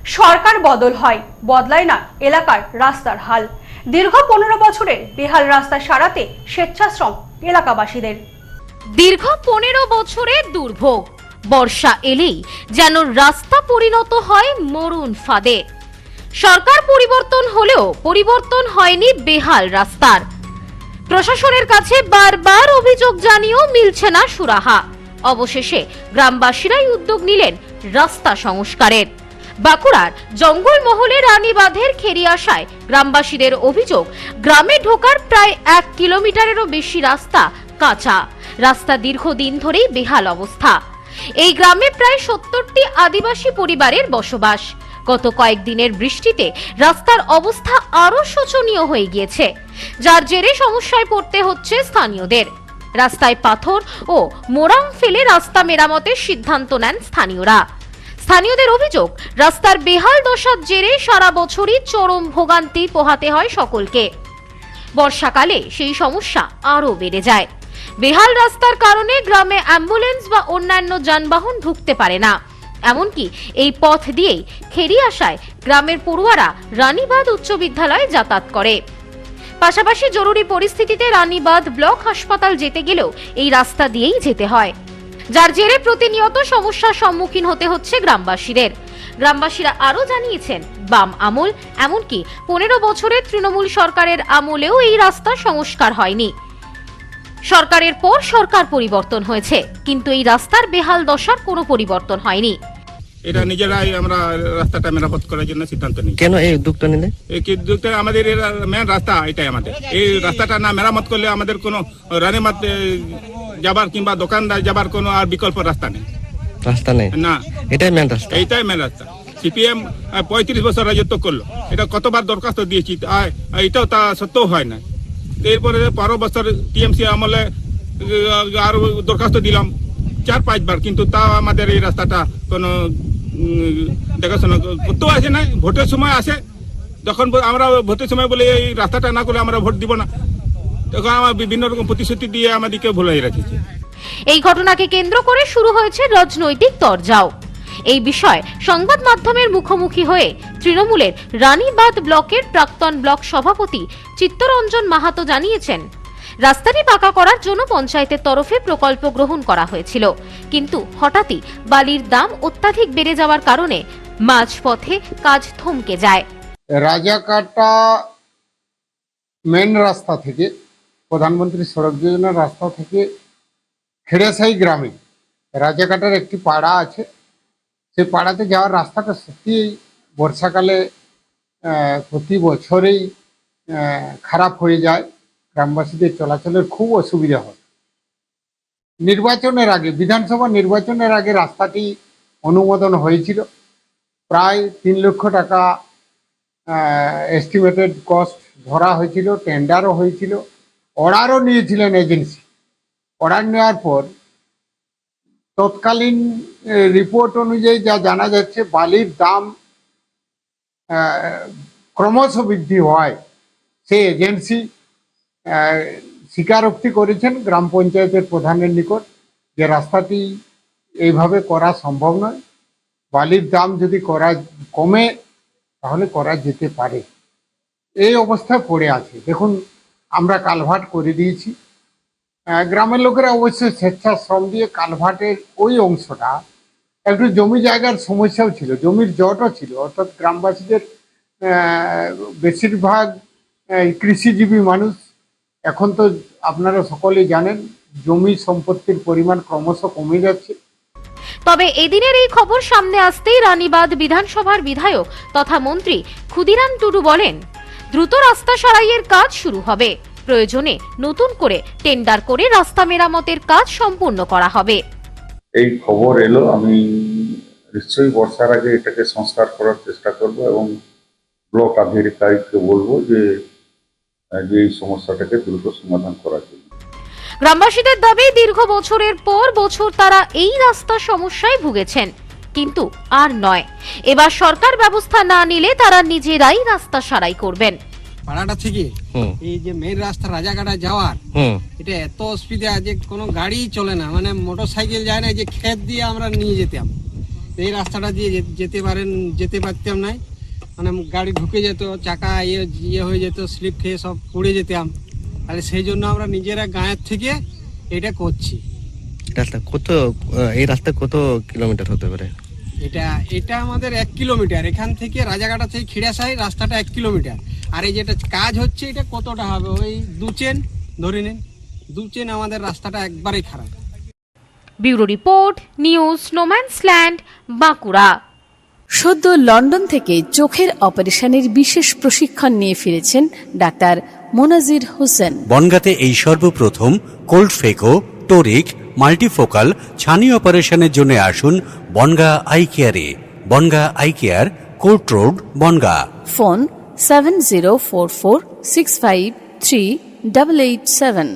সরকার বদল হয়, বদলায় না এলাকার রাস্তার হাল। দীর্ঘ 15 বছরের বেহাল রাস্তা সারাতে স্বেচ্ছাশ্রম এলাকাবাসীদের। দীর্ঘ 15 বছরের দুর্ভোগ, বর্ষা এলেই যেন রাস্তা পরিণত হয় মরুন ফাঁদে। সরকার পরিবর্তন হলেও পরিবর্তন হয়নি বেহাল রাস্তার। প্রশাসনের কাছে বারবার অভিযোগ জানিয়েও মিলছে না সুরাহা। অবশেষে গ্রামবাসীরাই উদ্যোগ নিলেন রাস্তা সংস্কারের। বাঁকুড়ার জঙ্গলমহলে রানীবাঁধের খেরিয়াশায় গ্রামবাসীদের অভিযোগ, গ্রামে ঢোকার প্রায় 1 কিলোমিটারেরও বেশি রাস্তা কাঁচা। রাস্তা দীর্ঘদিন ধরেই বেহাল অবস্থা। এই গ্রামে প্রায় 70টি আদিবাসী পরিবারের বসবাস। গত কয়েকদিনের বৃষ্টিতে রাস্তার অবস্থা আরো শোচনীয় হয়ে গিয়েছে, যার জেরে সমস্যায় পড়তে হচ্ছে স্থানীয়দের। রাস্তায় পাথর ও মোরাম ফেলে রাস্তা মেরামতের সিদ্ধান্ত নেন স্থানীয়রা। স্থানীয়দের অভিযোগ, রাস্তার বেহাল দশার জেরে সারা বছরই চরম ভোগান্তি পোহাতে হয় সকলকে। বর্ষাকালে সেই সমস্যা আরো বেড়ে যায়। বেহাল রাস্তার কারণে গ্রামে অ্যাম্বুলেন্স বা অন্যান্য যানবাহন ঢুকতে পারে না। এমনকি এই পথ দিয়েই খেরিয়াশায় গ্রামের পড়ুয়ারা রানীবাঁধ উচ্চ বিদ্যালয়ে যাতায়াত করে। পাশাপাশি জরুরি পরিস্থিতিতে রানীবাঁধ ব্লক হাসপাতাল যেতে গেলেও এই রাস্তা দিয়েই যেতে হয়, যার জেরে প্রতিনিয়ত সমস্যার সম্মুখীন হতে হচ্ছে গ্রামবাসীদের। গ্রামবাসীরা আরো জানিয়েছেন, বাম আমল এমনকি 15 বছরের তৃণমূল সরকারের আমলেও এই রাস্তা সংস্কার হয়নি। সরকারের পর সরকার পরিবর্তন হয়েছে, কিন্তু এই রাস্তার বেহাল দশার কোনো পরিবর্তন হয়নি। এটা নিজেরাই আমরা রাস্তাটা মেরামত করার জন্য সিদ্ধান্ত নিই। কেন এই উদ্যোগটা নিলে? এই উদ্যোগটা আমাদের মেন রাস্তা, এটাই আমাদের। এই রাস্তাটা না মেরামত করলে আমাদের কোনো রানীবাঁধ যাবার কিংবা দোকানদার যাবার কোনো আর বিকল্প রাস্তা নেই। রাস্তা নেই না, এটাই মেন রাস্তা। এইটাই মেন রাস্তা। সিপিএম 35 বছর রাজত্ব করলো, এটা কতবার দরখাস্ত দিয়েছি, এটাও তা সত্ত্বেও হয় না। এরপরে 12 বছর টিএমসি আমলে আর দরখাস্ত দিলাম 4-5 বার, কিন্তু তাও আমাদের এই রাস্তাটা কোনো দেখাশোনা করতেও আসে না। ভোটের সময় আসে, যখন আমরা ভোটের সময় বলে এই রাস্তাটা না করলে আমরা ভোট দিব না, তখন আমার বিভিন্ন রকম প্রতিশ্রুতি দিয়ে আমাদেরকে ভুলাই রেখেছে। এই ঘটনাকে কেন্দ্র করে শুরু হয়েছে রাজনৈতিক তরজাও। এই বিষয়ে সংবাদ মাধ্যমের মুখোমুখি হয়ে তৃণমূলের রানীবাঁধ ব্লকের প্রাক্তন ব্লক সভাপতি চিত্তরঞ্জন মাহাতো জানিয়েছেন, রাস্তাটি পাকা করার জন্য পঞ্চায়েতের তরফে প্রকল্প গ্রহণ করা হয়েছিল, কিন্তু হঠাৎই বালির দাম অত্যাধিক বেড়ে যাওয়ার কারণে মাঝপথে কাজ থমকে যায়। রাজাকাটা মেন রাস্তা থেকে, প্রধানমন্ত্রী সড়ক যোজনার রাস্তা থেকে খেড়েসাই গ্রামে রাজাকাটার একটি পাড়া আছে। সেই পাড়াতে যাওয়ার রাস্তাটা সত্যি বর্ষাকালে প্রতি বছরেই খারাপ হয়ে যায়। গ্রামবাসীদের চলাচলের খুব অসুবিধা হয়। নির্বাচনের আগে, বিধানসভা নির্বাচনের আগে রাস্তাটি অনুমোদন হয়েছিল। প্রায় 3 লক্ষ টাকা এস্টিমেটেড কস্ট ধরা হয়েছিল, টেন্ডারও হয়েছিল, অর্ডারও নিয়েছিলেন এজেন্সি। অর্ডার নেওয়ার পর তৎকালীন রিপোর্ট অনুযায়ী যা জানা যাচ্ছে, বালির দাম ক্রমশ বৃদ্ধি হয়। সেই এজেন্সি স্বীকারোক্তি করেছেন গ্রাম পঞ্চায়েতের প্রধানের নিকট যে রাস্তাটি এইভাবে করা সম্ভব নয়, বালির দাম যদি কমে তাহলে করা যেতে পারে। এই অবস্থায় পড়ে আছে। দেখুন, আমরা কালভার্ট করে দিয়েছি। গ্রামের লোকেরা অবশ্যই স্বেচ্ছাশ্রম দিয়ে কালভার্টের ওই অংশটা, একটু জমি জায়গার সমস্যাও ছিল, জমির জটও ছিল। অর্থাৎ গ্রামবাসীদের বেশিরভাগ কৃষিজীবী মানুষ। এখন তো আপনারা সকলেই জানেন, জমি সম্পত্তির পরিমাণ ক্রমশ কমে যাচ্ছে। তবে এদিনের এই খবর সামনে আসতেই রানীবাঁধ বিধানসভার বিধায়ক তথা মন্ত্রী ক্ষুদিরাম টুডু বলেন, দ্রুত রাস্তা সারাইয়ের কাজ শুরু হবে। প্রয়োজনে নতুন করে টেন্ডার করে রাস্তা মেরামতের কাজ সম্পূর্ণ করা হবে। এই খবর এলো, আমি নিশ্চয়ই বর্ষার আগে এটাকে সংস্কার করার চেষ্টা করব এবং ব্লক আধিকারিককে বলবো যে এই সমস্যাটাকে দ্রুত সমাধান করার জন্য। গ্রামবাসীদের দাবি, দীর্ঘ বছরের পর বছর তারা এই রাস্তার সমস্যায় ভুগেছেন, কিন্তু আর নয়। এবার সরকার ব্যবস্থা না নিলে তারা নিজেরাই রাস্তা সারাই করবেন। পাড়াটা থেকে এই যে মেন রাস্তা রাজাকাটা যাওয়ার, এটা এত অসুবিধা যে কোনো গাড়ি চলে না, মানে মোটর সাইকেল যায় না। যে ক্ষেত দিয়ে আমরা নিয়ে যেতাম, এই রাস্তাটা দিয়ে যেতে পারতাম না, মানে গাড়ি ঢুকে যেত, চাকা ইয়ে হয়ে যেত, স্লিপ খেয়ে সব পড়ে যেতাম। তাহলে সেই জন্য আমরা নিজেরা গাঁয়ের থেকে এটা করছি। রাস্তা কত এই রাস্তা কত কিলোমিটার হতে পারে? এটা আমাদের 1 কিলোমিটার, এখান থেকে রাজাঘাটা থেকে খিড়াসাই রাস্তাটা 1 কিলোমিটার। আর এই যেটা কাজ হচ্ছে এটা কতটা হবে, ওই 2 চেন ধরে নিন, 2 চেন আমাদের রাস্তাটা একবারেই খারাপ। Bureau report, news no man's land, Bankura. সদ্য লন্ডন থেকে চোখের অপারেশনের বিশেষ প্রশিক্ষণ নিয়ে ফিরেছেন ডাক্তার মোনাজির হোসেন। বনগাঁতে এই সর্বপ্রথম কোল্ড ফেকো, টোরিক, মাল্টিফোকাল ছানি অপারেশনের জন্য আসুন বনগাঁ আই কেয়ারে। Bongaon eye care, court road, Bongaon. Phone 704446538887।